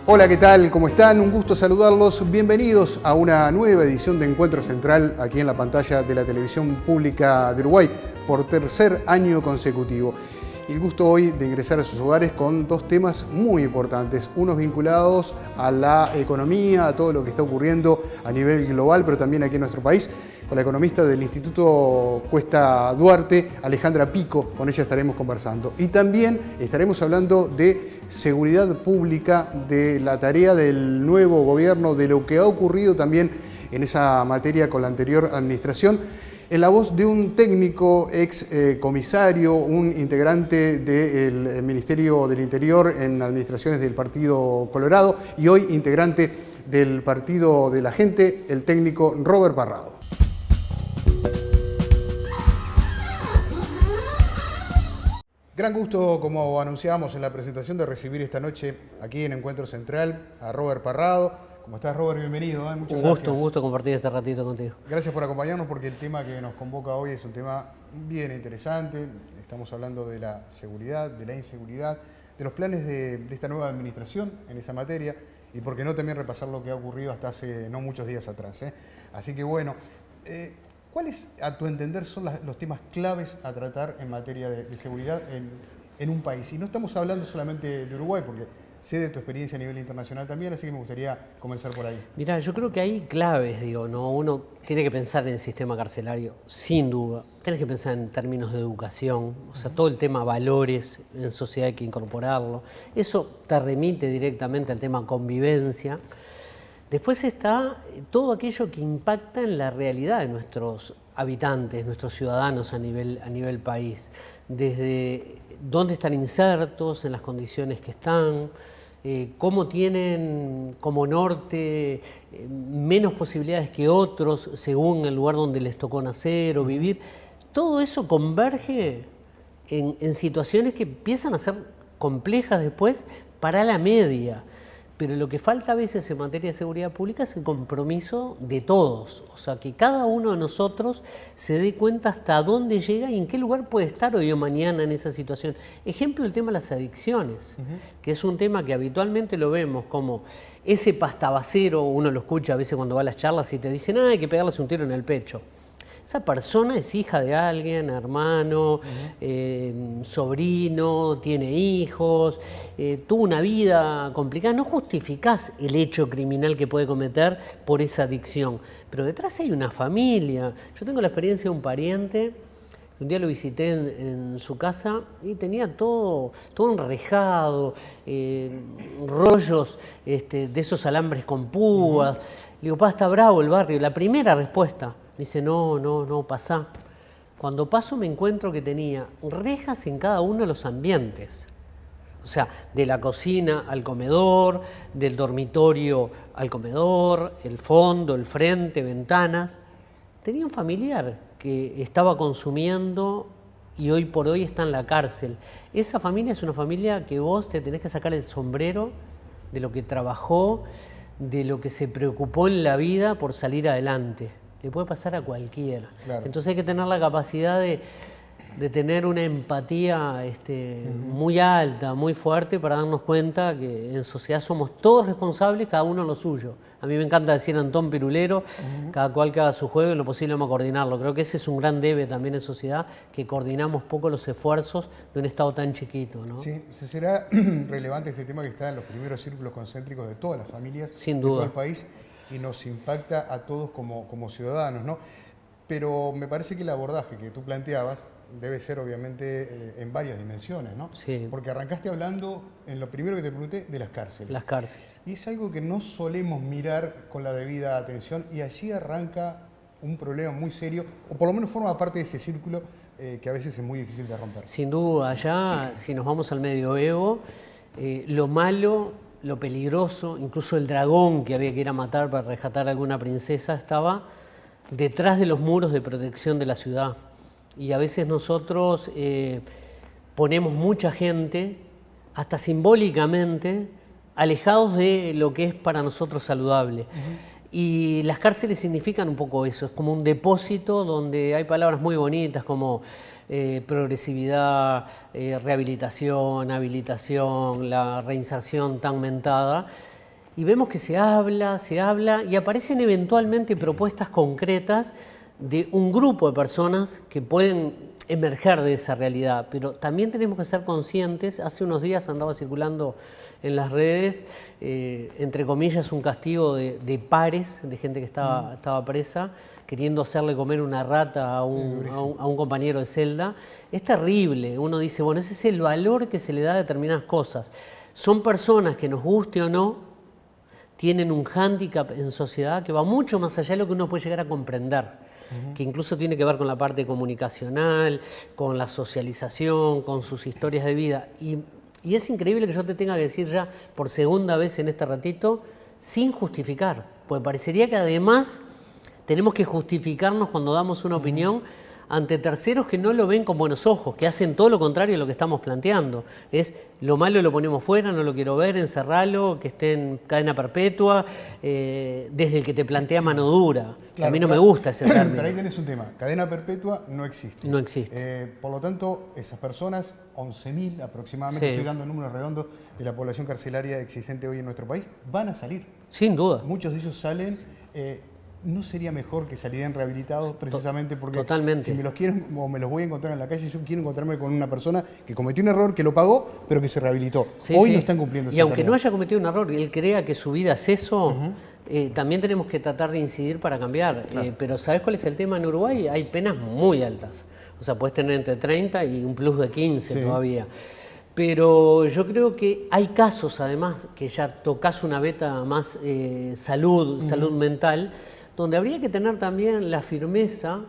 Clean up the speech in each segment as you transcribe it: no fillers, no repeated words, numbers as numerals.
Hola, ¿qué tal? ¿Cómo están? Un gusto saludarlos. Bienvenidos a una nueva edición de Encuentro Central aquí en la pantalla de la televisión pública de Uruguay por tercer año consecutivo. Y el gusto hoy de ingresar a sus hogares con dos temas muy importantes, unos vinculados a la economía, a todo lo que está ocurriendo a nivel global, pero también aquí en nuestro país, con la economista del Instituto Cuesta Duarte, Alejandra Pico, con ella estaremos conversando. Y también estaremos hablando de seguridad pública, de la tarea del nuevo gobierno, de lo que ha ocurrido también en esa materia con la anterior administración, en la voz de un técnico, ex comisario, un integrante del Ministerio del Interior en administraciones del Partido Colorado y hoy integrante del Partido de la Gente, el técnico Robert Parrado. Gran gusto, como anunciábamos en la presentación, de recibir esta noche aquí en Encuentro Central a Robert Parrado. ¿Cómo estás, Robert? Bienvenido. Muchas gracias. Un gusto compartir este ratito contigo. Gracias por acompañarnos porque el tema que nos convoca hoy es un tema bien interesante. Estamos hablando de la seguridad, de la inseguridad, de los planes de esta nueva administración en esa materia y por qué no también repasar lo que ha ocurrido hasta hace no muchos días atrás. Así que bueno, ¿cuáles a tu entender son los temas claves a tratar en materia de seguridad en un país? Y no estamos hablando solamente de Uruguay, porque sé de tu experiencia a nivel internacional también, así que me gustaría comenzar por ahí. Mirá, yo creo que hay claves, ¿no? Uno tiene que pensar en el sistema carcelario, sin duda. Tienes que pensar en términos de educación, o sea, todo el tema valores en sociedad hay que incorporarlo. Eso te remite directamente al tema convivencia. Después está todo aquello que impacta en la realidad de nuestros habitantes, nuestros ciudadanos a nivel país. Desde dónde están insertos, en las condiciones que están, cómo tienen como norte menos posibilidades que otros según el lugar donde les tocó nacer o vivir. Todo eso converge en situaciones que empiezan a ser complejas después para la media. Pero lo que falta a veces en materia de seguridad pública es el compromiso de todos. O sea, que cada uno de nosotros se dé cuenta hasta dónde llega y en qué lugar puede estar hoy o mañana en esa situación. Ejemplo, el tema de las adicciones, que es un tema que habitualmente lo vemos como ese pastabacero, uno lo escucha a veces cuando va a las charlas y te dicen, hay que pegarles un tiro en el pecho. Esa persona es hija de alguien, hermano, sobrino, tiene hijos, tuvo una vida complicada. No justificás el hecho criminal que puede cometer por esa adicción, pero detrás hay una familia. Yo tengo la experiencia de un pariente, un día lo visité en su casa y tenía todo enrejado, rollos de esos alambres con púas. Le digo, pa, está bravo el barrio. La primera respuesta. Me dice, no, pasá. Cuando paso me encuentro que tenía rejas en cada uno de los ambientes. O sea, de la cocina al comedor, del dormitorio al comedor, el fondo, el frente, ventanas. Tenía un familiar que estaba consumiendo y hoy por hoy está en la cárcel. Esa familia es una familia que vos te tenés que sacar el sombrero de lo que trabajó, de lo que se preocupó en la vida por salir adelante. Le puede pasar a cualquiera. Claro. Entonces hay que tener la capacidad de tener una empatía muy alta, muy fuerte para darnos cuenta que en sociedad somos todos responsables, cada uno en lo suyo. A mí me encanta decir Antón Pirulero, cada cual que haga su juego y en lo posible vamos a coordinarlo. Creo que ese es un gran debe también en sociedad, que coordinamos poco los esfuerzos de un Estado tan chiquito, ¿no? Sí, será relevante este tema que está en los primeros círculos concéntricos de todas las familias, sin duda, de todo el país, y nos impacta a todos como ciudadanos, ¿no? Pero me parece que el abordaje que tú planteabas debe ser obviamente en varias dimensiones, ¿no? Sí. Porque arrancaste hablando, en lo primero que te pregunté, de las cárceles. Las cárceles. Y es algo que no solemos mirar con la debida atención y allí arranca un problema muy serio, o por lo menos forma parte de ese círculo que a veces es muy difícil de romper. Sin duda, allá, si nos vamos al medioevo, lo malo, lo peligroso, incluso el dragón que había que ir a matar para rescatar a alguna princesa, estaba detrás de los muros de protección de la ciudad. Y a veces nosotros ponemos mucha gente, hasta simbólicamente, alejados de lo que es para nosotros saludable. Y las cárceles significan un poco eso, es como un depósito donde hay palabras muy bonitas como progresividad, rehabilitación, habilitación, la reinserción tan mentada, y vemos que se habla y aparecen eventualmente propuestas concretas de un grupo de personas que pueden emerger de esa realidad, pero también tenemos que ser conscientes. Hace unos días andaba circulando en las redes, entre comillas, un castigo de pares, de gente que estaba presa, queriendo hacerle comer una rata a un compañero de celda. Es terrible. Uno dice, bueno, ese es el valor que se le da a determinadas cosas. Son personas que, nos guste o no, tienen un hándicap en sociedad que va mucho más allá de lo que uno puede llegar a comprender. Que incluso tiene que ver con la parte comunicacional, con la socialización, con sus historias de vida. Y es increíble que yo te tenga que decir ya por segunda vez en este ratito, sin justificar, porque parecería que además tenemos que justificarnos cuando damos una opinión ante terceros que no lo ven con buenos ojos, que hacen todo lo contrario de lo que estamos planteando. Es lo malo lo ponemos fuera, no lo quiero ver, encerralo, que esté en cadena perpetua, desde el que te plantea mano dura. Claro, a mí no me gusta ese término. Pero ahí tenés un tema, cadena perpetua no existe. No existe. Por lo tanto, esas personas, 11.000 aproximadamente, Sí. estoy dando números redondos de la población carcelaria existente hoy en nuestro país, van a salir. Sin duda. Muchos de ellos salen. ¿No sería mejor que salieran rehabilitados precisamente porque Totalmente. si me los quieren o me los voy a encontrar en la calle, yo quiero encontrarme con una persona que cometió un error, que lo pagó, pero que se rehabilitó? Sí, Hoy sí. no están cumpliendo esa Y aunque tarea. no haya cometido un error, él crea que su vida es eso, también tenemos que tratar de incidir para cambiar. Claro. Pero ¿sabes cuál es el tema en Uruguay? Hay penas muy altas. O sea, puedes tener entre 30 y un plus de 15 Sí. todavía. Pero yo creo que hay casos, además, que ya tocas una beta más salud mental, donde habría que tener también la firmeza,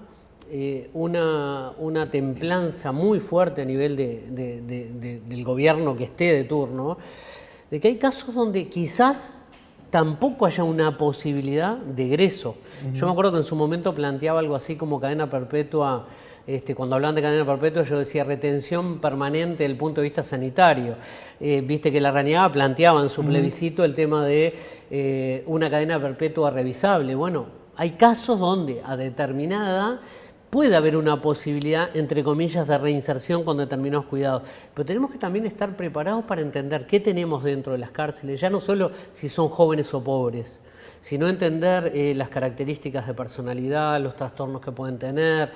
una templanza muy fuerte a nivel del gobierno que esté de turno, de que hay casos donde quizás tampoco haya una posibilidad de egreso. Yo me acuerdo que en su momento planteaba algo así como cadena perpetua. Cuando hablaban de cadena perpetua yo decía retención permanente desde el punto de vista sanitario. Viste que Larrañaga planteaba en su plebiscito el tema de una cadena perpetua revisable. Bueno, hay casos donde a determinada edad puede haber una posibilidad, entre comillas, de reinserción con determinados cuidados. Pero tenemos que también estar preparados para entender qué tenemos dentro de las cárceles, ya no solo si son jóvenes o pobres, sino entender las características de personalidad, los trastornos que pueden tener.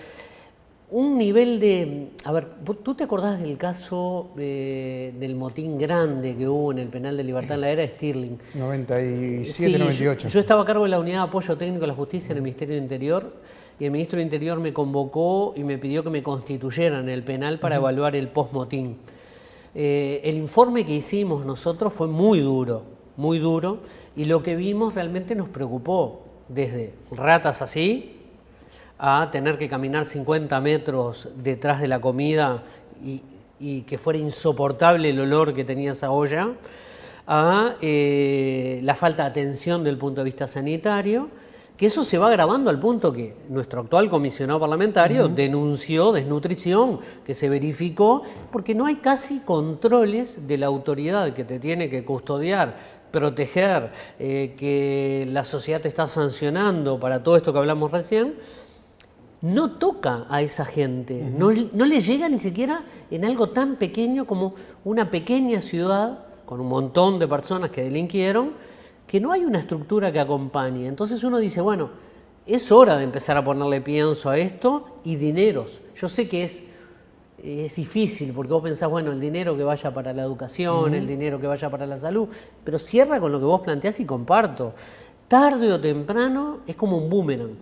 Un nivel de... A ver, ¿tú te acordás del caso del motín grande que hubo en el penal de Libertad en la era de Stirling? 97, Sí, 98. Yo estaba a cargo de la unidad de apoyo técnico a la justicia en el Ministerio de Interior y el Ministro de Interior me convocó y me pidió que me constituyera en el penal para evaluar el post-motín. El informe que hicimos nosotros fue muy duro, y lo que vimos realmente nos preocupó, desde ratas así, a tener que caminar 50 metros detrás de la comida y que fuera insoportable el olor que tenía esa olla, a la falta de atención del punto de vista sanitario, que eso se va agravando al punto que nuestro actual comisionado parlamentario denunció desnutrición, que se verificó, porque no hay casi controles de la autoridad que te tiene que custodiar, proteger, que la sociedad te está sancionando para todo esto que hablamos recién. No toca a esa gente, no le llega ni siquiera en algo tan pequeño como una pequeña ciudad con un montón de personas que delinquieron, que no hay una estructura que acompañe. Entonces uno dice, bueno, es hora de empezar a ponerle pienso a esto y dineros. Yo sé que es difícil porque vos pensás, bueno, el dinero que vaya para la educación, el dinero que vaya para la salud, pero cierra con lo que vos planteás y comparto. Tarde o temprano es como un boomerang.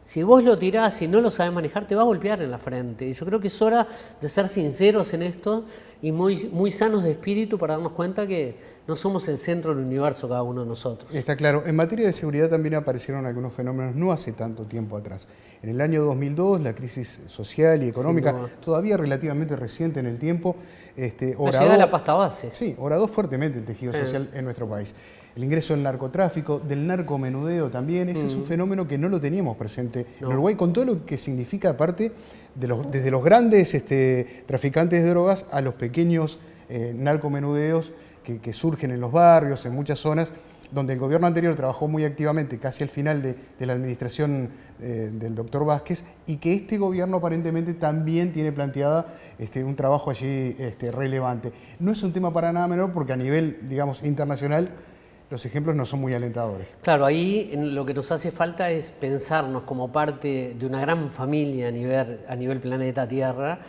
Si vos lo tirás y no lo sabés manejar, te va a golpear en la frente. Y yo creo que es hora de ser sinceros en esto y muy sanos de espíritu para darnos cuenta que no somos el centro del universo cada uno de nosotros. Está claro. En materia de seguridad también aparecieron algunos fenómenos no hace tanto tiempo atrás. En el año 2002, la crisis social y económica, todavía relativamente reciente en el tiempo, La llegada de la pasta base. Sí, horadó fuertemente el tejido social en nuestro país. El ingreso del narcotráfico, del narcomenudeo también, ese es un fenómeno que no lo teníamos presente en Uruguay, con todo lo que significa, aparte, desde los grandes traficantes de drogas a los pequeños narcomenudeos que surgen en los barrios, en muchas zonas, donde el gobierno anterior trabajó muy activamente, casi al final de la administración del doctor Vázquez, y que este gobierno aparentemente también tiene planteada un trabajo allí relevante. No es un tema para nada menor porque a nivel, digamos, internacional, los ejemplos no son muy alentadores. Claro, ahí lo que nos hace falta es pensarnos como parte de una gran familia a nivel planeta Tierra.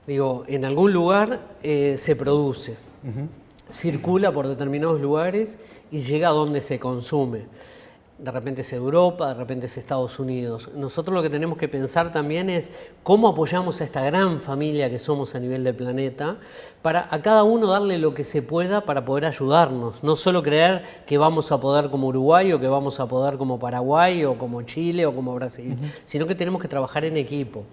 Digo, en algún lugar se produce, circula por determinados lugares y llega a donde se consume. De repente es Europa, de repente es Estados Unidos. Nosotros lo que tenemos que pensar también es cómo apoyamos a esta gran familia que somos a nivel del planeta para a cada uno darle lo que se pueda para poder ayudarnos. No solo creer que vamos a poder como Uruguay o que vamos a poder como Paraguay o como Chile o como Brasil, sino que tenemos que trabajar en equipo.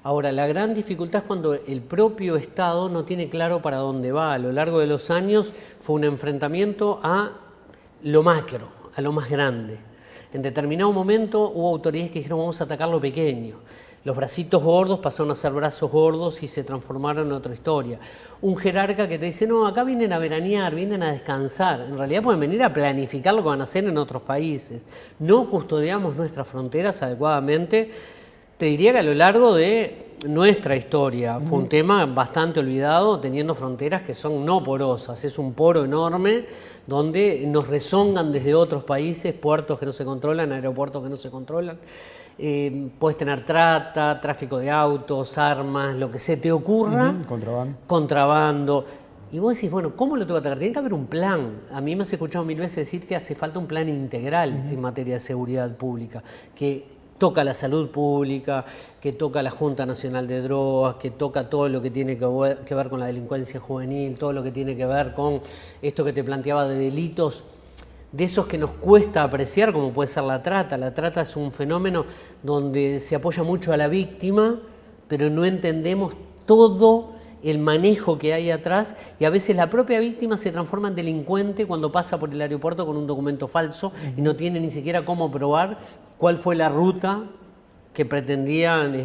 Ahora, la gran dificultad es cuando el propio Estado no tiene claro para dónde va. A lo largo de los años fue un enfrentamiento a lo macro, a lo más grande. En determinado momento hubo autoridades que dijeron vamos a atacar lo pequeño. Los bracitos gordos pasaron a ser brazos gordos y se transformaron en otra historia. Un jerarca que te dice, no, acá vienen a veranear, vienen a descansar. En realidad pueden venir a planificar lo que van a hacer en otros países. No custodiamos nuestras fronteras adecuadamente. Te diría que a lo largo de nuestra historia fue un tema bastante olvidado, teniendo fronteras que son no porosas. Es un poro enorme donde nos rezongan desde otros países, puertos que no se controlan, aeropuertos que no se controlan. Puedes tener trata, tráfico de autos, armas, lo que se te ocurra. Contrabando. Y vos decís, bueno, ¿cómo lo tengo que atacar? Tiene que haber un plan. A mí me has escuchado mil veces decir que hace falta un plan integral en materia de seguridad pública, que toca la salud pública, que toca la Junta Nacional de Drogas, que toca todo lo que tiene que ver con la delincuencia juvenil, todo lo que tiene que ver con esto que te planteaba de delitos, de esos que nos cuesta apreciar, como puede ser la trata. La trata es un fenómeno donde se apoya mucho a la víctima, pero no entendemos todo el manejo que hay atrás, y a veces la propia víctima se transforma en delincuente cuando pasa por el aeropuerto con un documento falso y no tiene ni siquiera cómo probar cuál fue la ruta que pretendían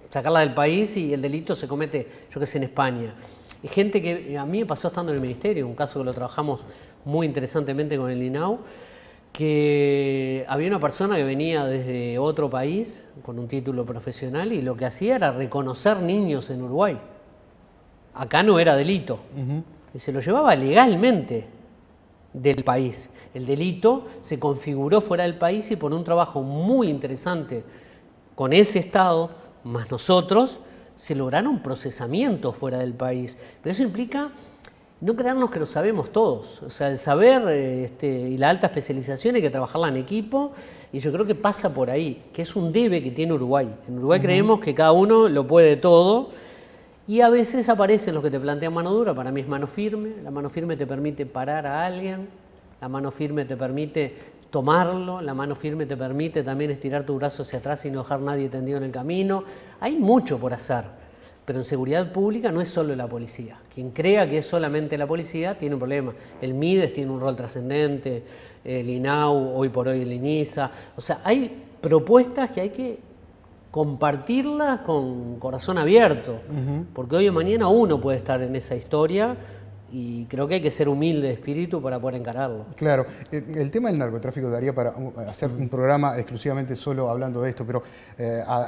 sacarla del país, y el delito se comete, yo qué sé, en España. Y gente que a mí me pasó estando en el Ministerio, un caso que lo trabajamos muy interesantemente con el INAU, que había una persona que venía desde otro país con un título profesional y lo que hacía era reconocer niños en Uruguay. Acá no era delito, y se lo llevaba legalmente del país. El delito se configuró fuera del país y por un trabajo muy interesante con ese Estado, más nosotros, se lograron procesamientos fuera del país. Pero eso implica no creernos que lo sabemos todos. O sea, el saber y la alta especialización hay que trabajarla en equipo, y yo creo que pasa por ahí, que es un debe que tiene Uruguay. En Uruguay creemos que cada uno lo puede todo, y a veces aparecen los que te plantean mano dura. Para mí es mano firme. La mano firme te permite parar a alguien, la mano firme te permite tomarlo, la mano firme te permite también estirar tu brazo hacia atrás y no dejar a nadie tendido en el camino. Hay mucho por hacer, pero en seguridad pública no es solo la policía. Quien crea que es solamente la policía tiene un problema. El MIDES tiene un rol trascendente, el INAU, hoy por hoy el INISA. O sea, hay propuestas que hay que compartirlas con corazón abierto, porque hoy o mañana uno puede estar en esa historia, y creo que hay que ser humilde de espíritu para poder encararlo. Claro, el tema del narcotráfico daría para hacer un programa exclusivamente solo hablando de esto, pero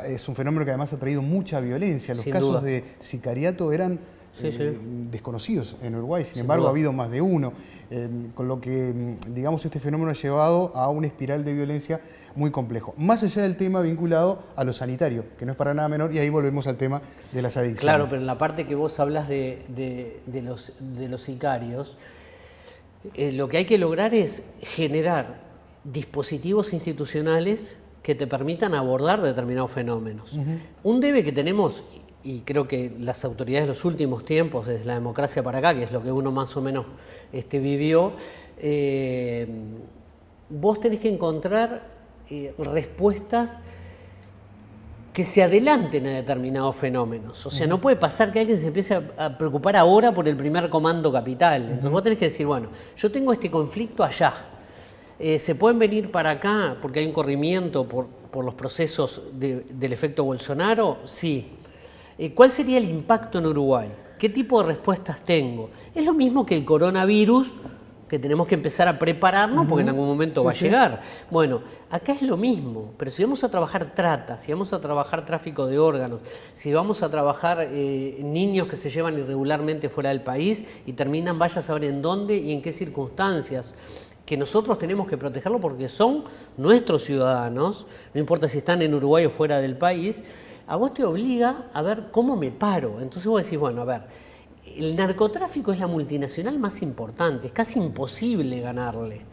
es un fenómeno que además ha traído mucha violencia. Los casos de sicariato eran desconocidos en Uruguay, sin embargo ha habido más de uno, con lo que, digamos, este fenómeno ha llevado a una espiral de violencia muy complejo. Más allá del tema vinculado a lo sanitario, que no es para nada menor, y ahí volvemos al tema de las adicciones. Claro, pero en la parte que vos hablas de los sicarios, lo que hay que lograr es generar dispositivos institucionales que te permitan abordar determinados fenómenos. Un debe que tenemos, y creo que las autoridades de los últimos tiempos, desde la democracia para acá, que es lo que uno más o menos vivió, vos tenés que encontrar respuestas que se adelanten a determinados fenómenos. O sea, no puede pasar que alguien se empiece a preocupar ahora por el primer comando capital. Entonces vos tenés que decir, bueno, yo tengo este conflicto allá. ¿Se pueden venir para acá porque hay un corrimiento por los procesos del efecto Bolsonaro? Sí. ¿Cuál sería el impacto en Uruguay? ¿Qué tipo de respuestas tengo? Es lo mismo que el coronavirus que tenemos que empezar a prepararnos porque en algún momento va a llegar. Bueno, acá es lo mismo, pero si vamos a trabajar trata, si vamos a trabajar tráfico de órganos, si vamos a trabajar niños que se llevan irregularmente fuera del país y terminan vaya a saber en dónde y en qué circunstancias, que nosotros tenemos que protegerlo porque son nuestros ciudadanos, no importa si están en Uruguay o fuera del país, a vos te obliga a ver cómo me paro. Entonces vos decís, bueno, a ver, el narcotráfico es la multinacional más importante, es casi imposible ganarle.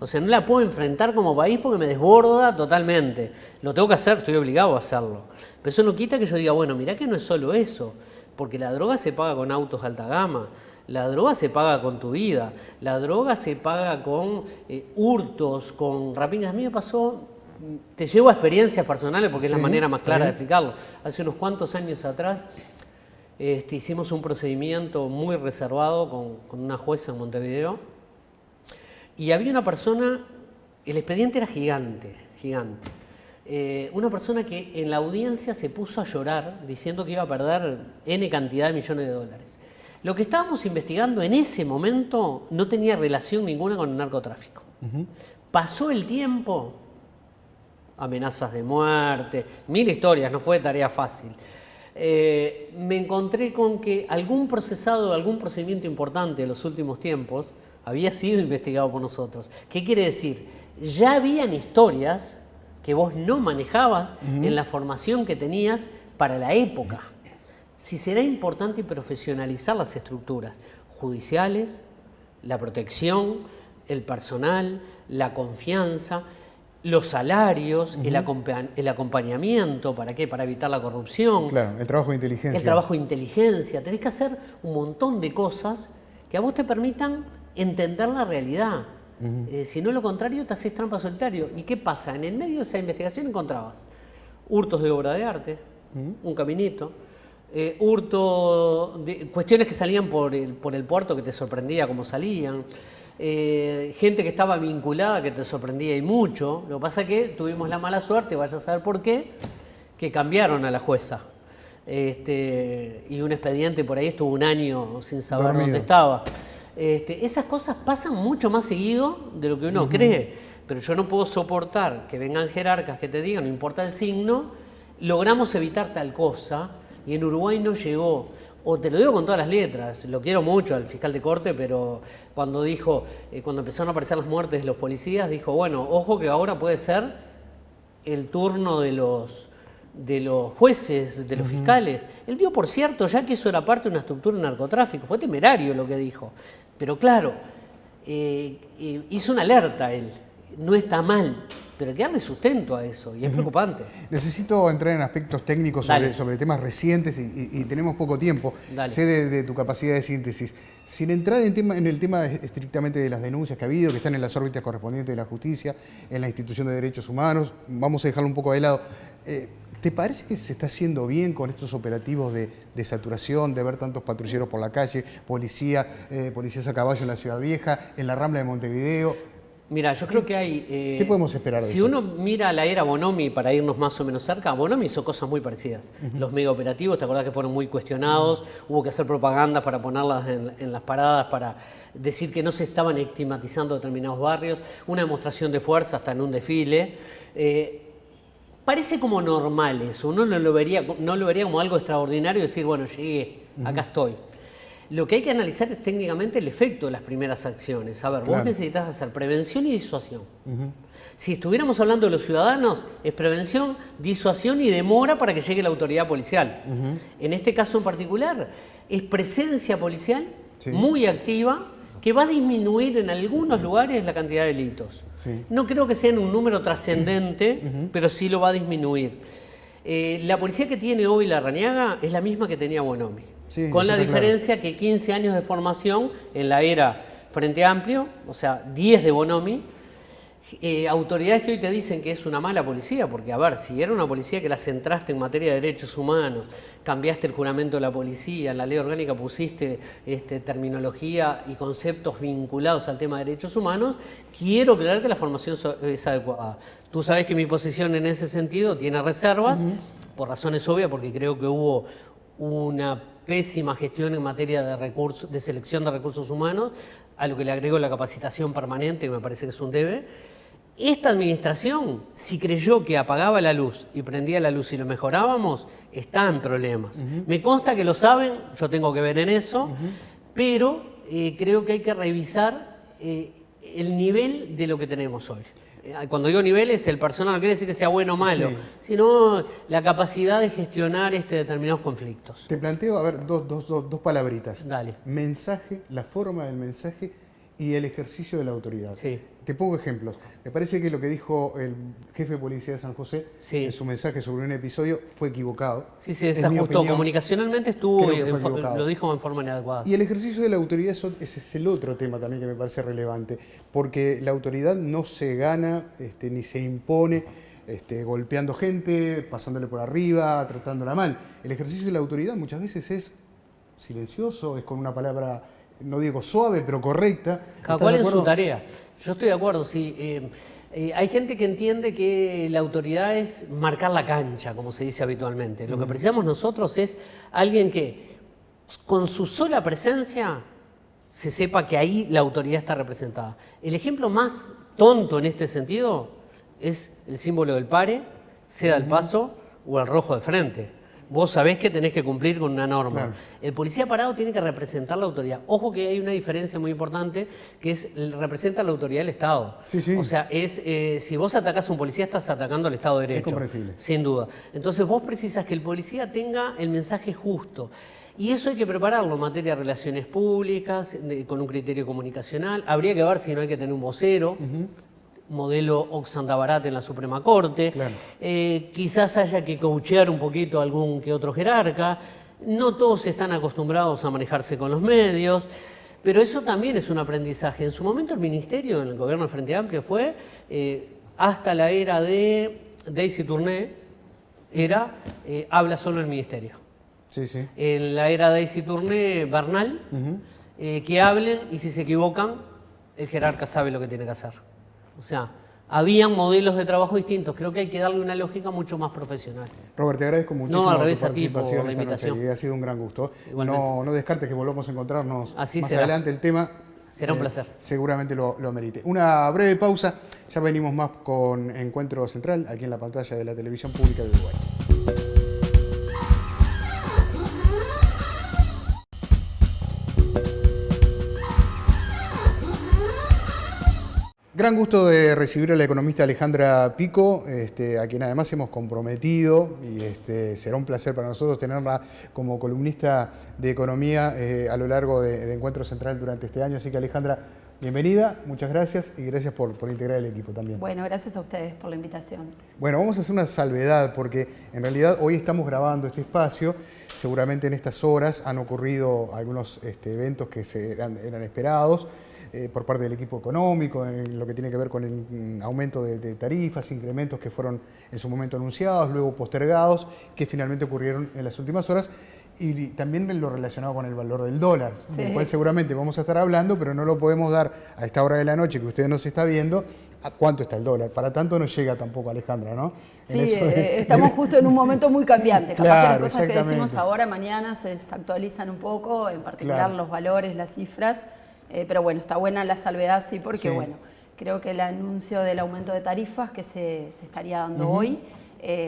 O sea, no la puedo enfrentar como país porque me desborda totalmente. Lo tengo que hacer, estoy obligado a hacerlo. Pero eso no quita que yo diga, bueno, mirá que no es solo eso, porque la droga se paga con autos de alta gama, la droga se paga con tu vida, la droga se paga con hurtos, con rapiñas. A mí me pasó, te llevo a experiencias personales porque es la manera más clara de explicarlo. Hace unos cuantos años atrás hicimos un procedimiento muy reservado con una jueza en Montevideo y había una persona, el expediente era gigante, una persona que en la audiencia se puso a llorar diciendo que iba a perder N cantidad de millones de dólares. Lo que estábamos investigando en ese momento no tenía relación ninguna con el narcotráfico. Pasó el tiempo, amenazas de muerte, 1000 historias, no fue tarea fácil. Me encontré con que algún procesado, algún procedimiento importante de los últimos tiempos había sido investigado por nosotros. ¿Qué quiere decir? Ya habían historias que vos no manejabas en la formación que tenías para la época. Si será importante profesionalizar las estructuras judiciales, la protección, el personal, la confianza, los salarios, el acompañamiento, ¿para qué? Para evitar la corrupción. Claro, el trabajo de inteligencia. El trabajo de inteligencia. Tenés que hacer un montón de cosas que a vos te permitan entender la realidad. Si no, lo contrario, te haces trampa solitario. ¿Y qué pasa? En el medio de esa investigación encontrabas hurtos de obra de arte, un caminito, hurto de cuestiones que salían por el puerto que te sorprendía cómo salían, gente que estaba vinculada que te sorprendía y mucho. Lo que pasa es que tuvimos la mala suerte, vaya a saber por qué, que cambiaron a la jueza. Y un expediente por ahí estuvo un año sin saber dónde estaba. Esas cosas pasan mucho más seguido de lo que uno cree, pero yo no puedo soportar que vengan jerarcas que te digan, no importa el signo, logramos evitar tal cosa y en Uruguay no llegó. O te lo digo con todas las letras, lo quiero mucho al fiscal de corte, pero cuando dijo, cuando empezaron a aparecer las muertes de los policías, dijo, bueno, ojo que ahora puede ser el turno de los jueces, de los fiscales. Él dio por cierto ya que eso era parte de una estructura de narcotráfico, fue temerario lo que dijo. Pero claro, hizo una alerta él, no está mal, pero hay que darle sustento a eso y es preocupante. Necesito entrar en aspectos técnicos sobre temas recientes y tenemos poco tiempo. Dale. Sé de tu capacidad de síntesis. Sin entrar en el tema estrictamente de las denuncias que ha habido, que están en las órbitas correspondientes de la justicia, en la institución de derechos humanos, vamos a dejarlo un poco de lado. ¿Te parece que se está haciendo bien con estos operativos de saturación, de ver tantos patrulleros por la calle, policías a caballo en la Ciudad Vieja, en la Rambla de Montevideo? Mira, yo creo que hay... ¿Qué podemos esperar de eso? Si uno mira la era Bonomi, para irnos más o menos cerca, Bonomi hizo cosas muy parecidas. Los mega operativos, ¿te acordás que fueron muy cuestionados? Hubo que hacer propaganda para ponerlas en las paradas, para decir que no se estaban estigmatizando determinados barrios. Una demostración de fuerza hasta en un desfile. Parece como normal eso, uno no lo vería como algo extraordinario y decir, bueno, llegué, acá estoy. Lo que hay que analizar es técnicamente el efecto de las primeras acciones. A ver, vos necesitas hacer prevención y disuasión. Si estuviéramos hablando de los ciudadanos, es prevención, disuasión y demora para que llegue la autoridad policial. En este caso en particular, es presencia policial muy activa, que va a disminuir en algunos lugares la cantidad de delitos. No creo que sea en un número trascendente, pero sí lo va a disminuir. La policía que tiene hoy Larrañaga es la misma que tenía Bonomi, con la diferencia que 15 años de formación en la era Frente Amplio, o sea, 10 de Bonomi, autoridades que hoy te dicen que es una mala policía, porque a ver, si era una policía que la centraste en materia de derechos humanos, cambiaste el juramento de la policía, en la ley orgánica pusiste terminología y conceptos vinculados al tema de derechos humanos, quiero creer que la formación es adecuada. Tú sabes que mi posición en ese sentido tiene reservas, por razones obvias, porque creo que hubo una pésima gestión en materia de selección de recursos humanos, a lo que le agrego la capacitación permanente, que me parece que es un debe. Esta administración, si creyó que apagaba la luz y prendía la luz y lo mejorábamos, está en problemas. Me consta que lo saben, yo tengo que ver en eso, pero creo que hay que revisar el nivel de lo que tenemos hoy. Cuando digo nivel es el personal, no quiere decir que sea bueno o malo, sino la capacidad de gestionar determinados conflictos. Te planteo, a ver, dos palabritas. Dale. Mensaje, la forma del mensaje y el ejercicio de la autoridad. Sí. Te pongo ejemplos. Me parece que lo que dijo el jefe de policía de San José en su mensaje sobre un episodio fue equivocado. Sí, se desajustó. Comunicacionalmente lo dijo en forma inadecuada. Y el ejercicio de la autoridad, ese es el otro tema también que me parece relevante, porque la autoridad no se gana ni se impone golpeando gente, pasándole por arriba, tratándola mal. El ejercicio de la autoridad muchas veces es silencioso, es con una palabra, no digo suave, pero correcta. Cada cual en su tarea. Yo estoy de acuerdo, sí. Hay gente que entiende que la autoridad es marcar la cancha, como se dice habitualmente. Lo que precisamos nosotros es alguien que, con su sola presencia, se sepa que ahí la autoridad está representada. El ejemplo más tonto en este sentido es el símbolo del pare, ceda el paso o el rojo de frente. Vos sabés que tenés que cumplir con una norma. Claro. El policía parado tiene que representar la autoridad. Ojo que hay una diferencia muy importante, que es representa la autoridad del Estado. Sí, sí. O sea, si vos atacás a un policía, estás atacando al Estado de Derecho. Es comprensible. Sin duda. Entonces vos precisas que el policía tenga el mensaje justo. Y eso hay que prepararlo en materia de relaciones públicas, con un criterio comunicacional. Habría que ver si no hay que tener un vocero. Modelo Oxandabarat en la Suprema Corte. Claro. Quizás haya que coachear un poquito a algún que otro jerarca. No todos están acostumbrados a manejarse con los medios, pero eso también es un aprendizaje. En su momento el Ministerio, en el gobierno del Frente Amplio, fue hasta la era de Daisy Tourné, habla solo el Ministerio. Sí, sí. En la era de Daisy Tourné, Bernal, que hablen y si se equivocan, el jerarca sabe lo que tiene que hacer. O sea, habían modelos de trabajo distintos. Creo que hay que darle una lógica mucho más profesional. Robert, te agradezco muchísimo tu participación por la invitación. Noche, y ha sido un gran gusto. No descartes que volvamos a encontrarnos Así más será. adelante. El tema será un placer. Seguramente lo merite. Una breve pausa. Ya venimos más con Encuentro Central, aquí en la pantalla de la televisión pública de Uruguay. Gran gusto de recibir a la economista Alejandra Pico, a quien además hemos comprometido y será un placer para nosotros tenerla como columnista de economía a lo largo de Encuentro Central durante este año. Así que Alejandra, bienvenida, muchas gracias y gracias por integrar el equipo también. Bueno, gracias a ustedes por la invitación. Bueno, vamos a hacer una salvedad porque en realidad hoy estamos grabando este espacio. Seguramente en estas horas han ocurrido algunos eventos que eran esperados. Por parte del equipo económico, en lo que tiene que ver con el aumento de tarifas, incrementos que fueron en su momento anunciados, luego postergados, que finalmente ocurrieron en las últimas horas, y también lo relacionado con el valor del dólar, del cual seguramente vamos a estar hablando, pero no lo podemos dar a esta hora de la noche que usted nos está viendo, a cuánto está el dólar. Para tanto no llega tampoco, Alejandra, ¿no? Sí, estamos justo en un momento muy cambiante. Capaz que las cosas que decimos ahora, mañana, se actualizan un poco, en particular los valores, las cifras. Pero bueno, está buena la salvedad, sí, porque bueno, creo que el anuncio del aumento de tarifas que se estaría dando hoy,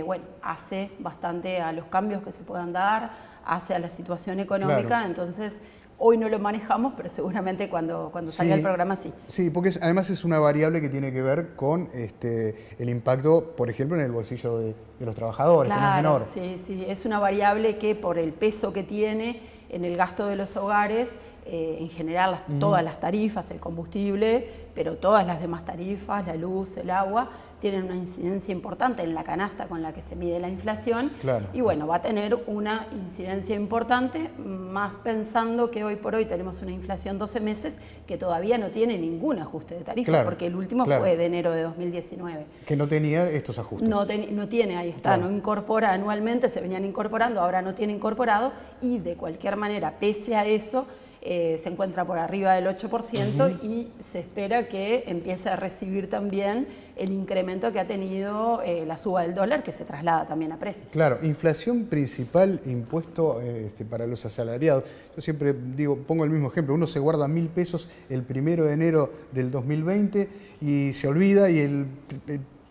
bueno, hace bastante a los cambios que se puedan dar, hace a la situación económica, entonces hoy no lo manejamos, pero seguramente cuando salga el programa sí. Sí, porque además es una variable que tiene que ver con el impacto, por ejemplo, en el bolsillo de los trabajadores, que no es menor. Sí, es una variable que por el peso que tiene en el gasto de los hogares, en general todas las tarifas, el combustible, pero todas las demás tarifas, la luz, el agua, tienen una incidencia importante en la canasta con la que se mide la inflación. Claro. Y bueno, va a tener una incidencia importante, más pensando que hoy por hoy tenemos una inflación 12 meses que todavía no tiene ningún ajuste de tarifa, porque el último fue de enero de 2019. Que no tenía estos ajustes. No tiene, ahí está, no incorpora anualmente, se venían incorporando, ahora no tiene incorporado, y de cualquier manera, pese a eso, se encuentra por arriba del 8% y se espera que empiece a recibir también el incremento que ha tenido la suba del dólar, que se traslada también a precios. Claro, inflación principal, impuesto para los asalariados. Yo siempre digo, pongo el mismo ejemplo, uno se guarda 1.000 pesos el 1 de enero del 2020 y se olvida, y el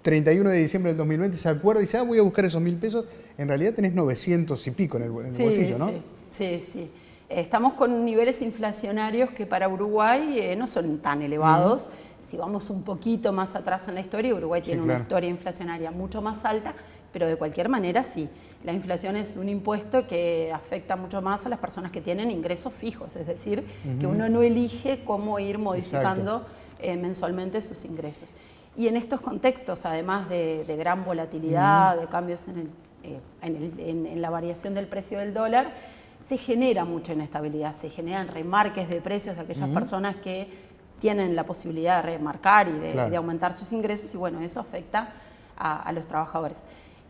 31 de diciembre del 2020 se acuerda y dice, voy a buscar esos 1.000 pesos. En realidad tenés 900 y pico en el bolsillo, ¿no? Sí. Estamos con niveles inflacionarios que para Uruguay no son tan elevados. Si vamos un poquito más atrás en la historia, Uruguay tiene una historia inflacionaria mucho más alta, pero de cualquier manera sí. La inflación es un impuesto que afecta mucho más a las personas que tienen ingresos fijos, es decir, que uno no elige cómo ir modificando mensualmente sus ingresos. Y en estos contextos, además de gran volatilidad, de cambios en la variación del precio del dólar, se genera mucha inestabilidad, se generan remarques de precios de aquellas personas que tienen la posibilidad de remarcar y de aumentar sus ingresos, y bueno, eso afecta a los trabajadores.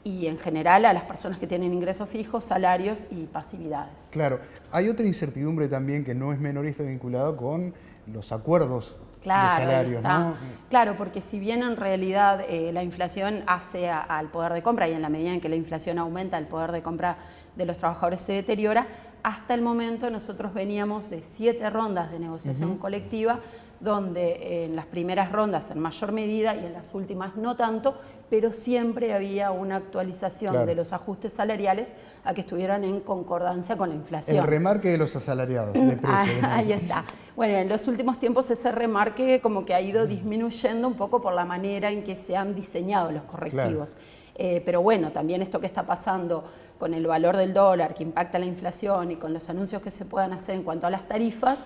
Y en general a las personas que tienen ingresos fijos, salarios y pasividades. Claro, hay otra incertidumbre también que no es menor y está vinculado con los acuerdos de salarios, ¿no? Claro, porque si bien en realidad la inflación hace al poder de compra, y en la medida en que la inflación aumenta, el poder de compra de los trabajadores se deteriora, hasta el momento nosotros veníamos de 7 rondas de negociación colectiva, donde en las primeras rondas en mayor medida y en las últimas no tanto, pero siempre había una actualización de los ajustes salariales a que estuvieran en concordancia con la inflación. El remarque de los asalariados. De precios, ahí está. Bueno, en los últimos tiempos ese remarque como que ha ido disminuyendo un poco por la manera en que se han diseñado los correctivos. Pero bueno, también esto que está pasando con el valor del dólar, que impacta la inflación, y con los anuncios que se puedan hacer en cuanto a las tarifas,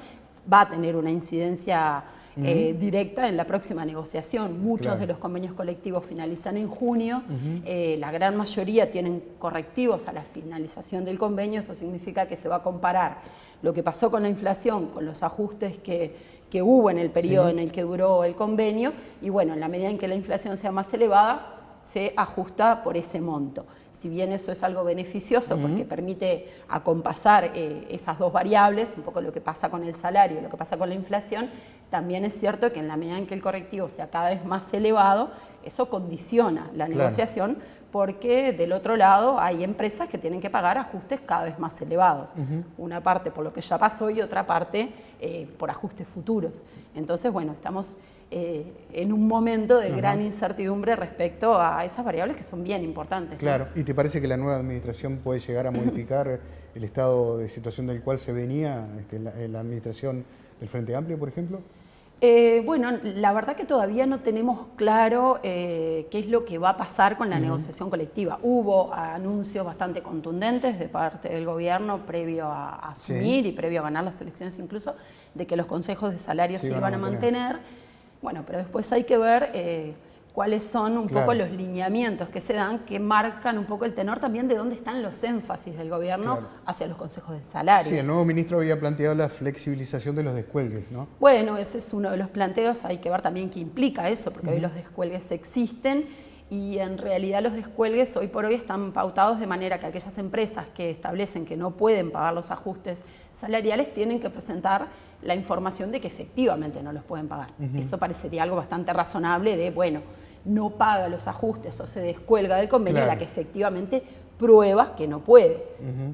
va a tener una incidencia directa en la próxima negociación. Muchos de los convenios colectivos finalizan en junio, la gran mayoría tienen correctivos a la finalización del convenio. Eso significa que se va a comparar lo que pasó con la inflación con los ajustes que hubo en el periodo en el que duró el convenio, y bueno, en la medida en que la inflación sea más elevada, se ajusta por ese monto. Si bien eso es algo beneficioso porque permite acompasar esas dos variables, un poco lo que pasa con el salario y lo que pasa con la inflación, también es cierto que en la medida en que el correctivo sea cada vez más elevado, eso condiciona la negociación, porque del otro lado hay empresas que tienen que pagar ajustes cada vez más elevados. Una parte por lo que ya pasó y otra parte por ajustes futuros. Entonces, bueno, estamos en un momento de gran incertidumbre respecto a esas variables que son bien importantes. Claro, ¿y te parece que la nueva administración puede llegar a modificar el estado de situación del cual se venía la administración del Frente Amplio, por ejemplo? Bueno, la verdad que todavía no tenemos claro qué es lo que va a pasar con la negociación colectiva. Hubo anuncios bastante contundentes de parte del gobierno previo a asumir y previo a ganar las elecciones incluso, de que los consejos de salarios se iban a mantener. Bueno, pero después hay que ver cuáles son un poco los lineamientos que se dan, que marcan un poco el tenor también de dónde están los énfasis del gobierno hacia los consejos de salarios. Sí, el nuevo ministro había planteado la flexibilización de los descuelgues, ¿no? Bueno, ese es uno de los planteos. Hay que ver también qué implica eso, porque hoy los descuelgues existen, y en realidad los descuelgues hoy por hoy están pautados de manera que aquellas empresas que establecen que no pueden pagar los ajustes salariales tienen que presentar la información de que efectivamente no los pueden pagar. Eso parecería algo bastante razonable de, bueno, no paga los ajustes o se descuelga del convenio a la que efectivamente prueba que no puede.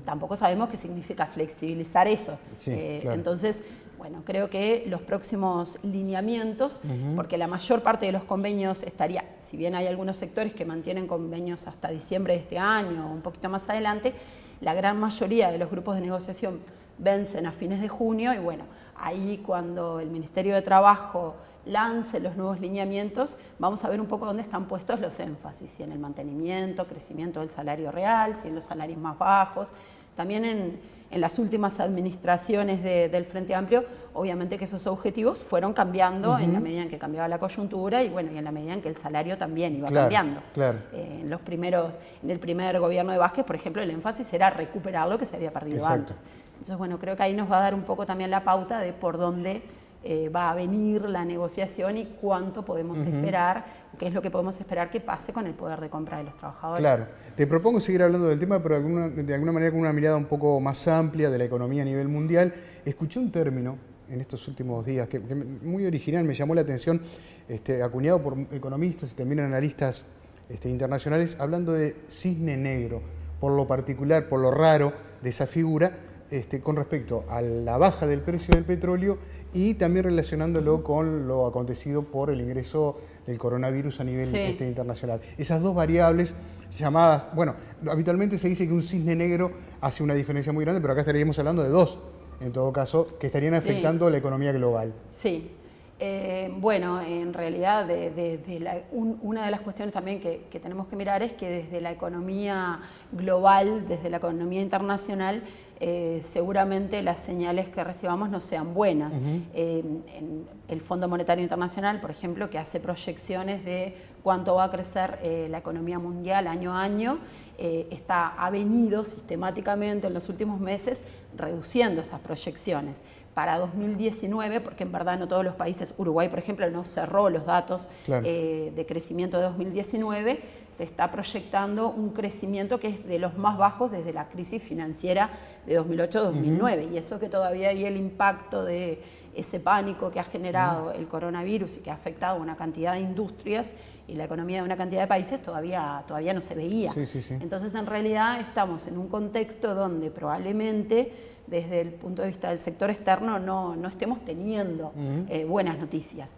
Tampoco sabemos qué significa flexibilizar eso. Entonces, bueno, creo que los próximos lineamientos, porque la mayor parte de los convenios estaría, si bien hay algunos sectores que mantienen convenios hasta diciembre de este año o un poquito más adelante, la gran mayoría de los grupos de negociación vencen a fines de junio, y bueno, ahí cuando el Ministerio de Trabajo lance los nuevos lineamientos, vamos a ver un poco dónde están puestos los énfasis, si en el mantenimiento, crecimiento del salario real, si en los salarios más bajos. También en las últimas administraciones del Frente Amplio, obviamente que esos objetivos fueron cambiando en la medida en que cambiaba la coyuntura, y bueno, y en la medida en que el salario también iba cambiando. En el primer gobierno de Vázquez, por ejemplo, el énfasis era recuperar lo que se había perdido antes. Entonces, bueno, creo que ahí nos va a dar un poco también la pauta de por dónde va a venir la negociación y cuánto podemos esperar, qué es lo que podemos esperar que pase con el poder de compra de los trabajadores. Claro. Te propongo seguir hablando del tema, pero de alguna manera con una mirada un poco más amplia de la economía a nivel mundial. Escuché un término en estos últimos días que muy original, me llamó la atención, acuñado por economistas y también analistas internacionales, hablando de cisne negro, por lo particular, por lo raro de esa figura, con respecto a la baja del precio del petróleo y también relacionándolo con lo acontecido por el ingreso del coronavirus a nivel internacional. Esas dos variables llamadas, bueno, habitualmente se dice que un cisne negro hace una diferencia muy grande, pero acá estaríamos hablando de dos, en todo caso, que estarían afectando la economía global. Sí. Bueno, en realidad una de las cuestiones también que tenemos que mirar es que desde la economía global, desde la economía internacional, seguramente las señales que recibamos no sean buenas. En el Fondo Monetario Internacional, por ejemplo, que hace proyecciones de cuánto va a crecer la economía mundial año a año, ha venido sistemáticamente en los últimos meses reduciendo esas proyecciones. Para 2019, porque en verdad no todos los países, Uruguay por ejemplo no cerró los datos de crecimiento de 2019, se está proyectando un crecimiento que es de los más bajos desde la crisis financiera de 2008-2009, y eso que todavía hay el impacto de ese pánico que ha generado el coronavirus y que ha afectado una cantidad de industrias y la economía de una cantidad de países todavía no se veía. Entonces en realidad estamos en un contexto donde probablemente desde el punto de vista del sector externo no estemos teniendo buenas noticias.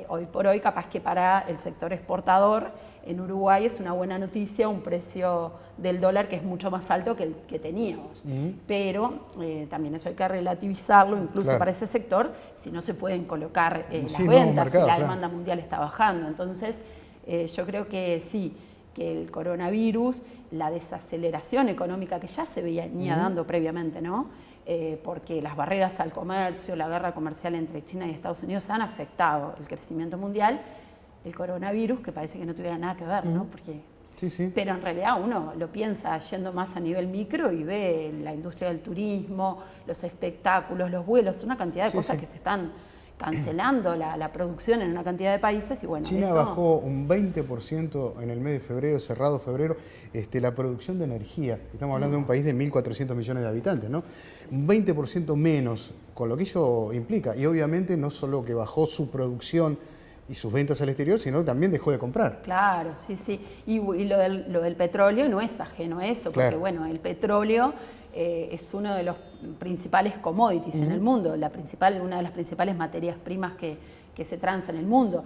Hoy por hoy capaz que para el sector exportador en Uruguay es una buena noticia un precio del dólar que es mucho más alto que el que teníamos, pero también eso hay que relativizarlo incluso para ese sector si no se pueden colocar las ventas, si la demanda mundial está bajando. Entonces yo creo que sí, que el coronavirus, la desaceleración económica que ya se venía dando previamente, ¿no? Porque las barreras al comercio, la guerra comercial entre China y Estados Unidos han afectado el crecimiento mundial, el coronavirus, que parece que no tuviera nada que ver, ¿no? Porque, pero en realidad uno lo piensa yendo más a nivel micro y ve la industria del turismo, los espectáculos, los vuelos, una cantidad de cosas que se están cancelando la producción en una cantidad de países y bueno, China bajó un 20% en el mes de febrero, cerrado febrero, la producción de energía. Estamos hablando de un país de 1.400 millones de habitantes, ¿no? Un 20% menos, con lo que ello implica. Y obviamente no solo que bajó su producción y sus ventas al exterior, sino que también dejó de comprar. Claro, sí. Y lo del petróleo no es ajeno a eso, porque bueno, el petróleo es uno de los principales commodities en el mundo, una de las principales materias primas que se transa en el mundo.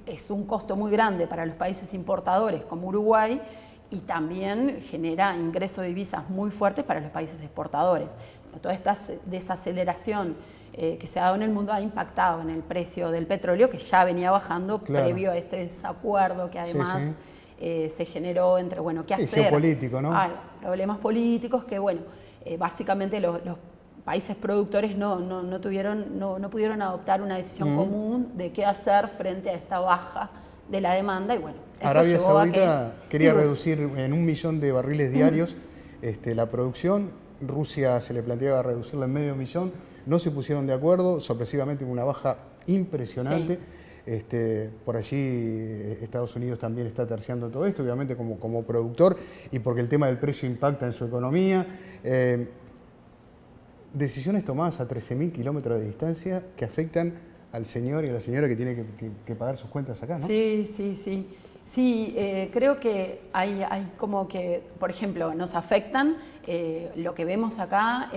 Es un costo muy grande para los países importadores como Uruguay y también genera ingresos de divisas muy fuertes para los países exportadores. Toda esta desaceleración que se ha dado en el mundo ha impactado en el precio del petróleo, que ya venía bajando previo a este desacuerdo que además se generó entre, bueno, ¿qué hacer? Geopolítico, ¿no? Problemas políticos que, bueno, básicamente los países productores no pudieron adoptar una decisión común de qué hacer frente a esta baja de la demanda y bueno, eso Arabia llevó Saudita a que quería reducir en 1 millón de barriles diarios la producción, Rusia se le planteaba reducirla en 500.000, no se pusieron de acuerdo, sorpresivamente hubo una baja impresionante. Por allí Estados Unidos también está terciando todo esto, obviamente como productor y porque el tema del precio impacta en su economía. Decisiones tomadas a 13.000 kilómetros de distancia que afectan al señor y a la señora que tiene que pagar sus cuentas acá, ¿no? Sí, creo que hay como que, por ejemplo, nos afectan, lo que vemos acá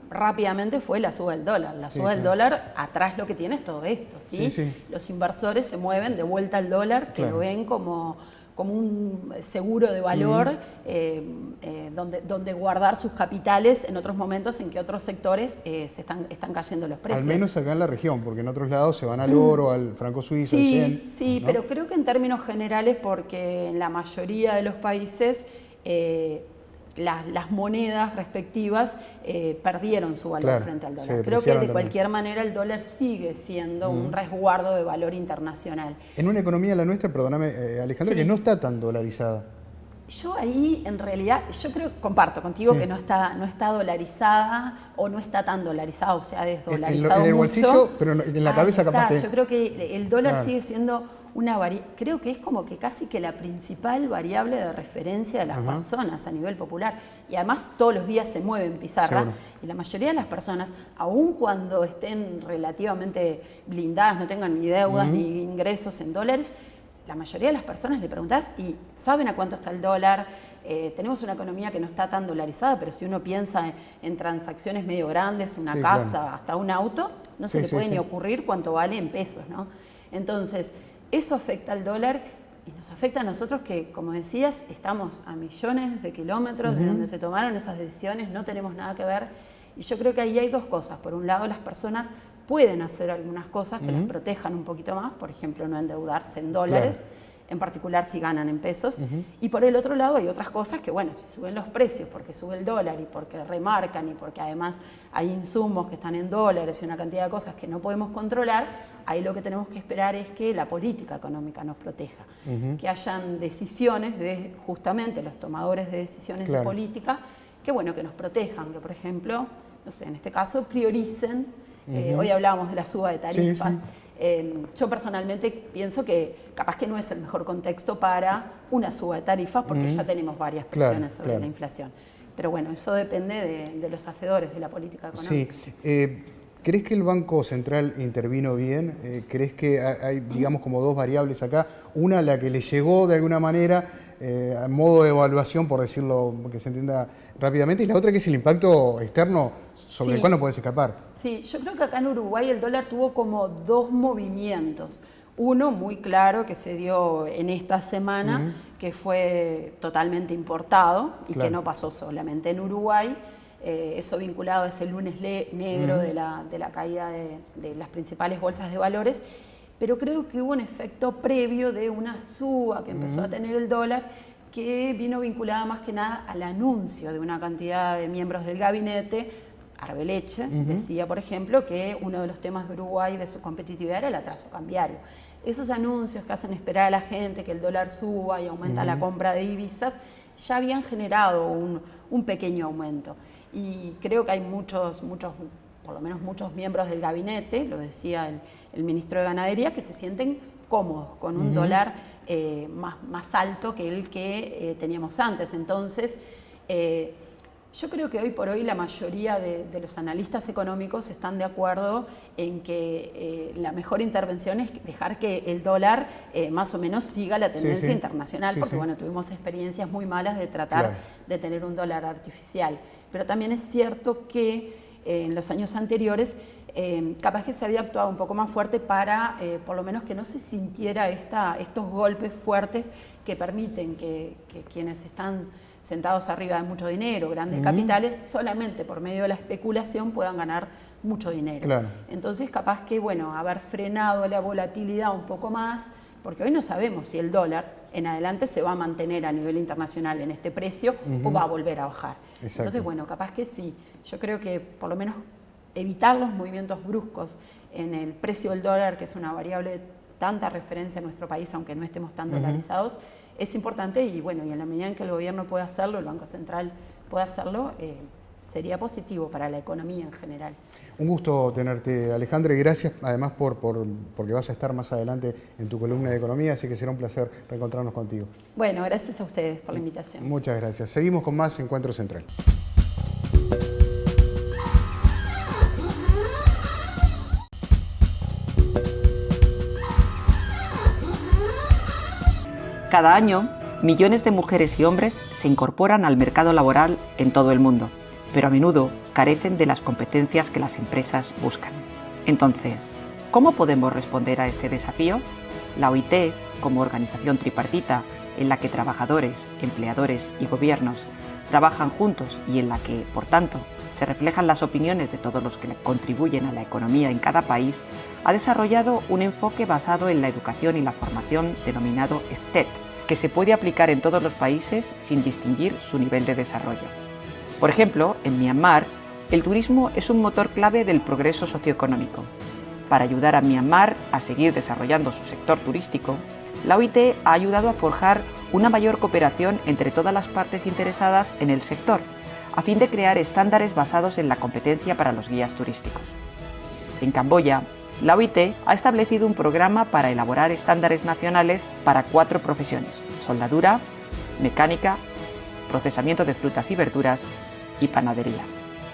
rápidamente fue la suba del dólar. La suba del dólar, atrás lo que tiene es todo esto, ¿sí? Los inversores se mueven de vuelta al dólar, que lo ven como un seguro de valor donde guardar sus capitales en otros momentos en que otros sectores están cayendo los precios. Al menos acá en la región, porque en otros lados se van al oro, al franco suizo, al yen. Sí, ¿no? Pero creo que en términos generales, porque en la mayoría de los países las monedas respectivas perdieron su valor frente al dólar. Creo que de cualquier manera el dólar sigue siendo un resguardo de valor internacional. En una economía la nuestra, perdóname Alejandra, que no está tan dolarizada. Yo ahí, en realidad, yo comparto contigo Sí. que no está dolarizada o no está tan dolarizada, o sea, desdolarizado En el mucho. bolsillo, pero en la Ahí cabeza capaz está. que... Yo creo que el dólar Claro. sigue siendo creo que es como que casi que la principal variable de referencia de las personas a nivel popular. Y además todos los días se mueve en pizarra. Seguro. Y la mayoría de las personas, aun cuando estén relativamente blindadas, no tengan ni deudas ni ingresos en dólares, la mayoría de las personas le preguntás y saben a cuánto está el dólar. Tenemos una economía que no está tan dolarizada, pero si uno piensa en transacciones medio grandes, una Sí, casa, claro. hasta un auto, no se Sí, le sí, puede sí. ni ocurrir cuánto vale en pesos, ¿no? Entonces, eso afecta al dólar y nos afecta a nosotros que, como decías, estamos a millones de kilómetros de donde se tomaron esas decisiones, no tenemos nada que ver. Y yo creo que ahí hay dos cosas. Por un lado, las personas pueden hacer algunas cosas que las protejan un poquito más, por ejemplo, no endeudarse en dólares, en particular si ganan en pesos. Y por el otro lado hay otras cosas que, bueno, si suben los precios porque sube el dólar y porque remarcan y porque además hay insumos que están en dólares y una cantidad de cosas que no podemos controlar, ahí lo que tenemos que esperar es que la política económica nos proteja, que hayan decisiones de justamente los tomadores de decisiones de política, que bueno, que nos protejan, que por ejemplo, no sé, en este caso prioricen, hoy hablábamos de la suba de tarifas. Sí, Yo personalmente pienso que capaz que no es el mejor contexto para una suba de tarifas porque ya tenemos varias presiones sobre la inflación. Pero bueno, eso depende de los hacedores de la política económica. Sí. ¿Crees que el Banco Central intervino bien? ¿Crees que hay, digamos, como dos variables acá? Una, la que le llegó de alguna manera a modo de evaluación, por decirlo, que se entienda rápidamente, y la otra que es el impacto externo sobre el cual no puedes escapar. Sí, yo creo que acá en Uruguay el dólar tuvo como dos movimientos. Uno muy claro que se dio en esta semana, que fue totalmente importado y que no pasó solamente en Uruguay. Eso vinculado a ese lunes negro de la caída de las principales bolsas de valores. Pero creo que hubo un efecto previo de una suba que empezó a tener el dólar, que vino vinculada más que nada al anuncio de una cantidad de miembros del gabinete. Arbeleche decía, por ejemplo, que uno de los temas de Uruguay de su competitividad era el atraso cambiario. Esos anuncios que hacen esperar a la gente que el dólar suba y aumenta la compra de divisas, ya habían generado un pequeño aumento. Y creo que hay muchos, por lo menos muchos miembros del gabinete, lo decía el ministro de Ganadería, que se sienten cómodos con un dólar más alto que el que teníamos antes. Entonces, yo creo que hoy por hoy la mayoría de los analistas económicos están de acuerdo en que la mejor intervención es dejar que el dólar más o menos siga la tendencia internacional, porque bueno, tuvimos experiencias muy malas de tratar de tener un dólar artificial. Pero también es cierto que en los años anteriores capaz que se había actuado un poco más fuerte para por lo menos que no se sintiera estos golpes fuertes que permiten que quienes están sentados arriba de mucho dinero, grandes capitales, solamente por medio de la especulación puedan ganar mucho dinero. Claro. Entonces, capaz que, bueno, haber frenado la volatilidad un poco más, porque hoy no sabemos si el dólar en adelante se va a mantener a nivel internacional en este precio o va a volver a bajar. Exacto. Entonces, bueno, capaz que sí. Yo creo que por lo menos evitar los movimientos bruscos en el precio del dólar, que es una variable de tanta referencia en nuestro país, aunque no estemos tan dolarizados, es importante y bueno, y en la medida en que el gobierno pueda hacerlo, el Banco Central pueda hacerlo, sería positivo para la economía en general. Un gusto tenerte, Alejandra, y gracias además porque vas a estar más adelante en tu columna de economía, así que será un placer reencontrarnos contigo. Bueno, gracias a ustedes por la invitación. Muchas gracias. Seguimos con más Encuentro Central. Cada año, millones de mujeres y hombres se incorporan al mercado laboral en todo el mundo, pero a menudo carecen de las competencias que las empresas buscan. Entonces, ¿cómo podemos responder a este desafío? La OIT, como organización tripartita en la que trabajadores, empleadores y gobiernos trabajan juntos y en la que, por tanto, se reflejan las opiniones de todos los que contribuyen a la economía en cada país, ha desarrollado un enfoque basado en la educación y la formación denominado STED, que se puede aplicar en todos los países sin distinguir su nivel de desarrollo. Por ejemplo, en Myanmar, el turismo es un motor clave del progreso socioeconómico. Para ayudar a Myanmar a seguir desarrollando su sector turístico, la OIT ha ayudado a forjar una mayor cooperación entre todas las partes interesadas en el sector, a fin de crear estándares basados en la competencia para los guías turísticos. En Camboya, la OIT ha establecido un programa para elaborar estándares nacionales para 4 profesiones: soldadura, mecánica, procesamiento de frutas y verduras y panadería.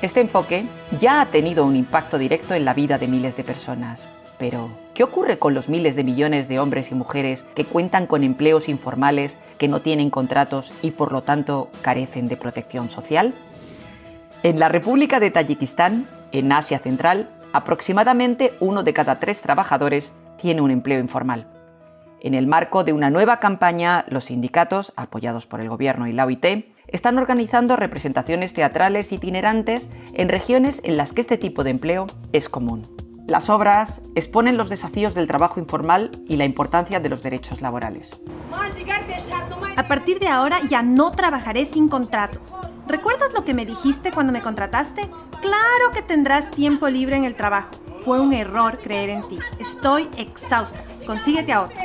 Este enfoque ya ha tenido un impacto directo en la vida de miles de personas. Pero, ¿qué ocurre con los miles de millones de hombres y mujeres que cuentan con empleos informales, que no tienen contratos y por lo tanto carecen de protección social? En la República de Tayikistán, en Asia Central, aproximadamente 1 de cada 3 trabajadores tiene un empleo informal. En el marco de una nueva campaña, los sindicatos, apoyados por el gobierno y la OIT, están organizando representaciones teatrales itinerantes en regiones en las que este tipo de empleo es común. Las obras exponen los desafíos del trabajo informal y la importancia de los derechos laborales. A partir de ahora ya no trabajaré sin contrato. ¿Recuerdas lo que me dijiste cuando me contrataste? Claro que tendrás tiempo libre en el trabajo. Fue un error creer en ti. Estoy exhausta. Consíguete a otro.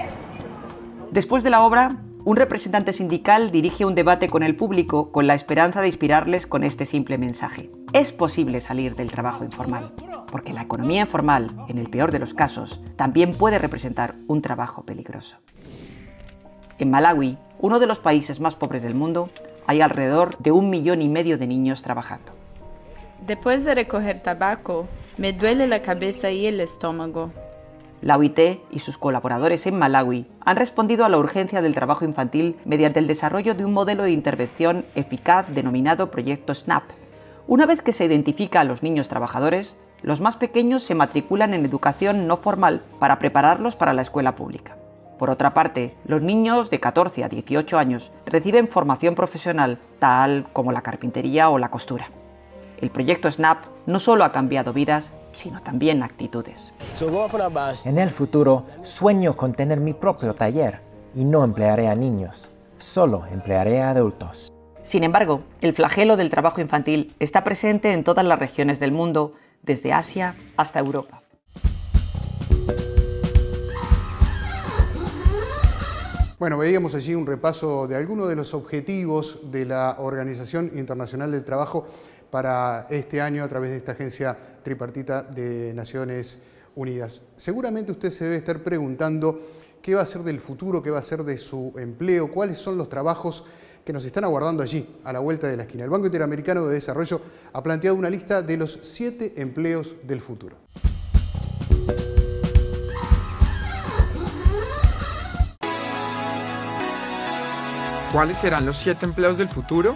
Después de la obra, un representante sindical dirige un debate con el público con la esperanza de inspirarles con este simple mensaje. Es posible salir del trabajo informal, porque la economía informal, en el peor de los casos, también puede representar un trabajo peligroso. En Malawi, uno de los países más pobres del mundo, hay alrededor de 1,5 millones de niños trabajando. Después de recoger tabaco, me duele la cabeza y el estómago. La OIT y sus colaboradores en Malawi han respondido a la urgencia del trabajo infantil mediante el desarrollo de un modelo de intervención eficaz denominado Proyecto SNAP. Una vez que se identifica a los niños trabajadores, los más pequeños se matriculan en educación no formal para prepararlos para la escuela pública. Por otra parte, los niños de 14 a 18 años reciben formación profesional, tal como la carpintería o la costura. El proyecto SNAP no solo ha cambiado vidas, sino también actitudes. En el futuro, sueño con tener mi propio taller y no emplearé a niños, solo emplearé a adultos. Sin embargo, el flagelo del trabajo infantil está presente en todas las regiones del mundo, desde Asia hasta Europa. Bueno, veíamos allí un repaso de algunos de los objetivos de la Organización Internacional del Trabajo para este año a través de esta agencia tripartita de Naciones Unidas. Seguramente usted se debe estar preguntando qué va a ser del futuro, qué va a ser de su empleo, cuáles son los trabajos que nos están aguardando allí, a la vuelta de la esquina. El Banco Interamericano de Desarrollo ha planteado una lista de los 7 empleos del futuro. ¿Cuáles serán los 7 empleos del futuro?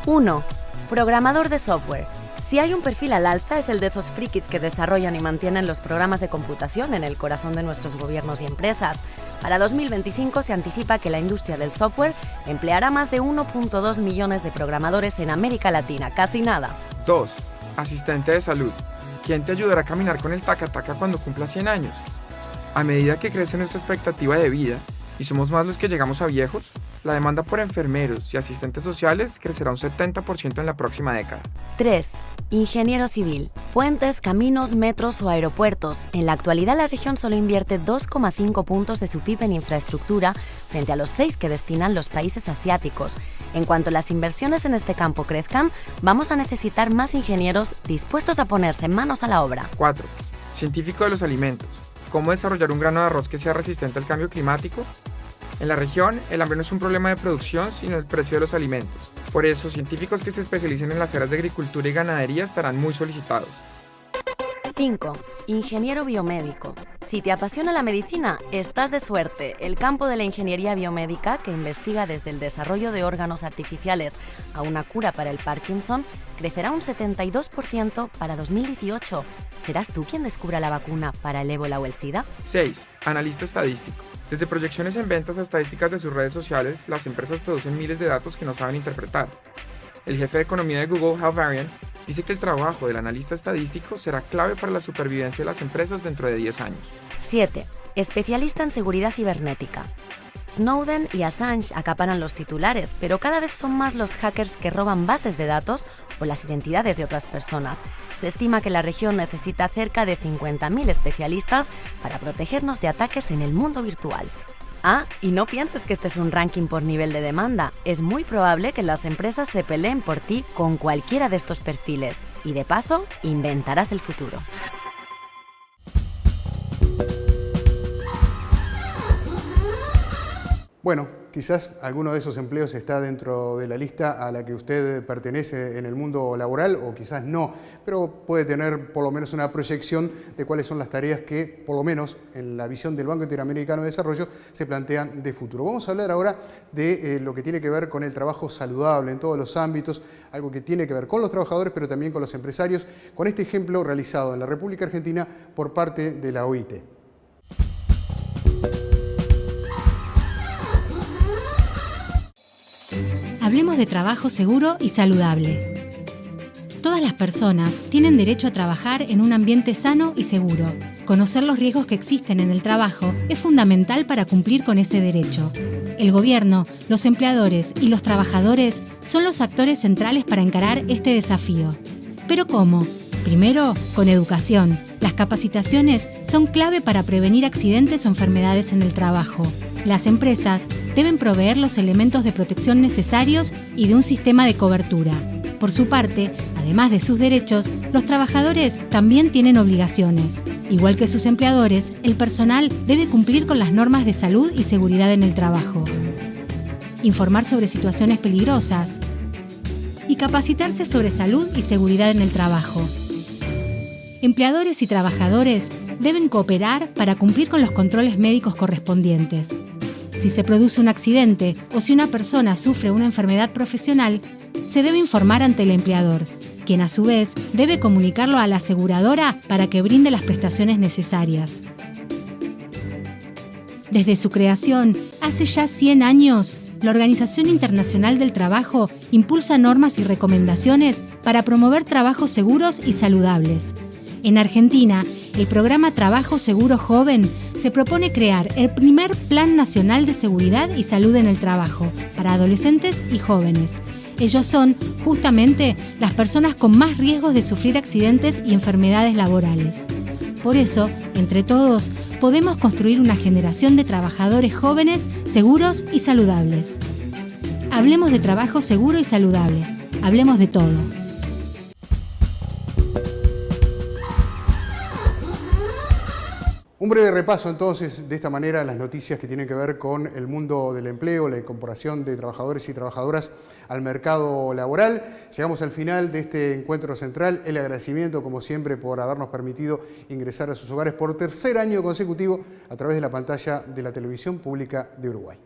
1. Programador de software. Si hay un perfil al alza, es el de esos frikis que desarrollan y mantienen los programas de computación en el corazón de nuestros gobiernos y empresas. Para 2025 se anticipa que la industria del software empleará más de 1,2 millones de programadores en América Latina, casi nada. 2. Asistente de salud. ¿Quién te ayudará a caminar con el taca-taca cuando cumpla 100 años? A medida que crece nuestra expectativa de vida y somos más los que llegamos a viejos, la demanda por enfermeros y asistentes sociales crecerá un 70% en la próxima década. 3. Ingeniero civil. Puentes, caminos, metros o aeropuertos. En la actualidad la región solo invierte 2,5 puntos de su PIB en infraestructura frente a los 6 que destinan los países asiáticos. En cuanto las inversiones en este campo crezcan, vamos a necesitar más ingenieros dispuestos a ponerse manos a la obra. 4. Científico de los alimentos. ¿Cómo desarrollar un grano de arroz que sea resistente al cambio climático? En la región, el hambre no es un problema de producción, sino el precio de los alimentos. Por eso, científicos que se especialicen en las áreas de agricultura y ganadería estarán muy solicitados. 5. Ingeniero biomédico. Si te apasiona la medicina, estás de suerte. El campo de la ingeniería biomédica, que investiga desde el desarrollo de órganos artificiales a una cura para el Parkinson, crecerá un 72% para 2018. ¿Serás tú quien descubra la vacuna para el ébola o el SIDA? 6. Analista estadístico. Desde proyecciones en ventas a estadísticas de sus redes sociales, las empresas producen miles de datos que no saben interpretar. El jefe de economía de Google, Hal Varian, dice que el trabajo del analista estadístico será clave para la supervivencia de las empresas dentro de 10 años. 7. Especialista en seguridad cibernética. Snowden y Assange acaparan los titulares, pero cada vez son más los hackers que roban bases de datos o las identidades de otras personas. Se estima que la región necesita cerca de 50.000 especialistas para protegernos de ataques en el mundo virtual. Ah, y no pienses que este es un ranking por nivel de demanda. Es muy probable que las empresas se peleen por ti con cualquiera de estos perfiles. Y de paso, inventarás el futuro. Bueno, quizás alguno de esos empleos está dentro de la lista a la que usted pertenece en el mundo laboral o quizás no, pero puede tener por lo menos una proyección de cuáles son las tareas que, por lo menos en la visión del Banco Interamericano de Desarrollo, se plantean de futuro. Vamos a hablar ahora de lo que tiene que ver con el trabajo saludable en todos los ámbitos, algo que tiene que ver con los trabajadores, pero también con los empresarios, con este ejemplo realizado en la República Argentina por parte de la OIT. Hablemos de trabajo seguro y saludable. Todas las personas tienen derecho a trabajar en un ambiente sano y seguro. Conocer los riesgos que existen en el trabajo es fundamental para cumplir con ese derecho. El gobierno, los empleadores y los trabajadores son los actores centrales para encarar este desafío. ¿Pero cómo? Primero, con educación. Las capacitaciones son clave para prevenir accidentes o enfermedades en el trabajo. Las empresas deben proveer los elementos de protección necesarios y de un sistema de cobertura. Por su parte, además de sus derechos, los trabajadores también tienen obligaciones. Igual que sus empleadores, el personal debe cumplir con las normas de salud y seguridad en el trabajo. Informar sobre situaciones peligrosas y capacitarse sobre salud y seguridad en el trabajo. Empleadores y trabajadores deben cooperar para cumplir con los controles médicos correspondientes. Si se produce un accidente o si una persona sufre una enfermedad profesional, se debe informar ante el empleador, quien a su vez debe comunicarlo a la aseguradora para que brinde las prestaciones necesarias. Desde su creación, hace ya 100 años, la Organización Internacional del Trabajo impulsa normas y recomendaciones para promover trabajos seguros y saludables. En Argentina, el programa Trabajo Seguro Joven se propone crear el primer Plan Nacional de Seguridad y Salud en el Trabajo para adolescentes y jóvenes. Ellos son, justamente, las personas con más riesgos de sufrir accidentes y enfermedades laborales. Por eso, entre todos, podemos construir una generación de trabajadores jóvenes, seguros y saludables. Hablemos de trabajo seguro y saludable. Hablemos de todo. Un breve repaso entonces de esta manera a las noticias que tienen que ver con el mundo del empleo, la incorporación de trabajadores y trabajadoras al mercado laboral. Llegamos al final de este encuentro central. El agradecimiento, como siempre, por habernos permitido ingresar a sus hogares por tercer año consecutivo a través de la pantalla de la televisión pública de Uruguay.